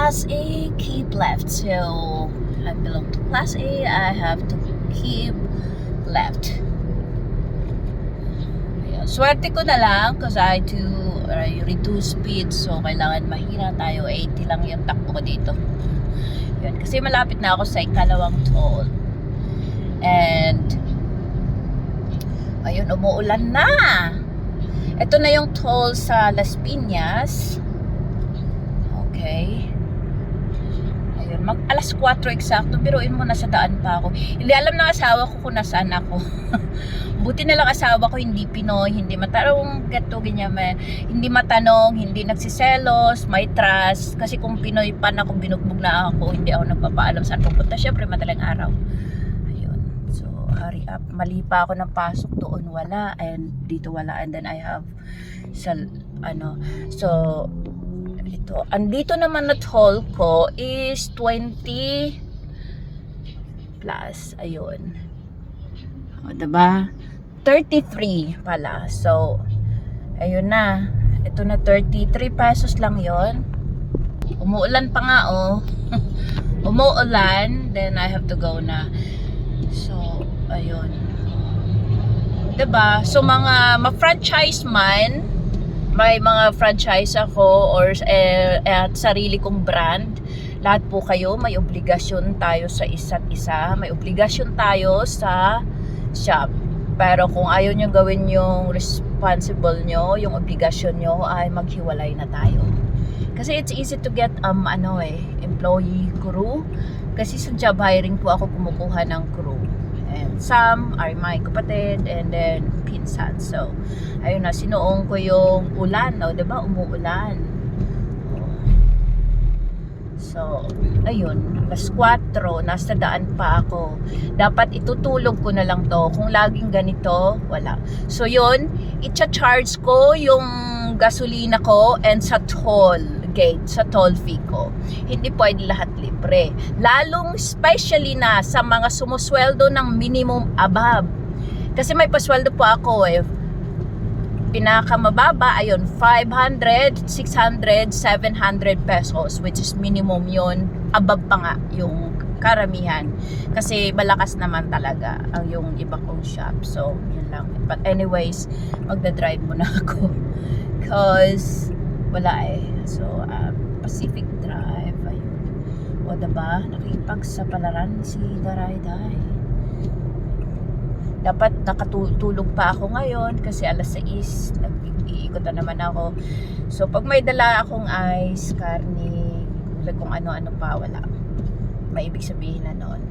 Class A, keep left. So, I belong to Class A, I have to keep left. Ayan. Swerte ko na lang because I do reduce speed. So, kailangan mahina tayo. 80 lang yung takbo ko dito. Yun. Kasi malapit na ako sa ikalawang toll. And, ayun, umuulan na. Ito na yung toll sa Las Piñas. Okay. Ayun, alas 4 eksakto. Biruin mo, nasa daan pa ako. Hindi alam ng asawa ko kung nasaan ako. Buti na lang asawa ko hindi Pinoy, hindi matanong, hindi matanong, hindi nagsiselos, may trust. Kasi kung Pinoy pa na, kung binugbog na ako, hindi ako nagpapaalam saan pupunta. Syempre, madaling araw. Ayun. So, hurry up. Mali pa ako ng pasok doon, wala. And dito wala. And then I have so, ito. Andito naman na toll ko is 20 plus. Ayun. O, diba? 33 pala. So, ayun na. Ito na 33 pesos lang yon. Umuulan pa nga, oh. Umuulan. Then, I have to go na. So, ayun. Diba? So, mga ma-franchise man, may mga franchise ako or at sarili kong brand, lahat po kayo may obligasyon tayo sa isa't isa, may obligasyon tayo sa shop. Pero kung ayaw nyo gawin yung responsible nyo, yung obligasyon nyo, ay maghiwalay na tayo. Kasi it's easy to get employee crew, kasi sa job hiring po ako kumukuha ng crew. And some are my kapatid and then pinsan. So, ayun na, sinuong ko yung ulan, no? Diba? Umuulan. So, ayun, alas 4, nasa daan pa ako. Dapat itutulog ko na lang to. Kung laging ganito, wala. So, yun, itcha-charge ko yung gasolina ko and sa toll gate, sa toll fee ko. Hindi pwede lahat libre. Lalong especially na sa mga sumusweldo ng minimum above. Kasi may pasweldo po ako pinakamababa, ayun, 500, 600, 700 pesos, which is minimum yun. Above pa nga yung karamihan. Kasi malakas naman talaga ang yung iba kong shop. So, yun lang. But anyways, magdadrive muna ako. Because, wala So, Pacific Drive, ayun. O, diba? Nakipagsapalaran si Darayday. Dapat nakatulog pa ako ngayon kasi alas 6, nag-iikot na naman ako. So, pag may dala akong ice, karne, kung ano-ano pa, wala. May ibig sabihin na noon.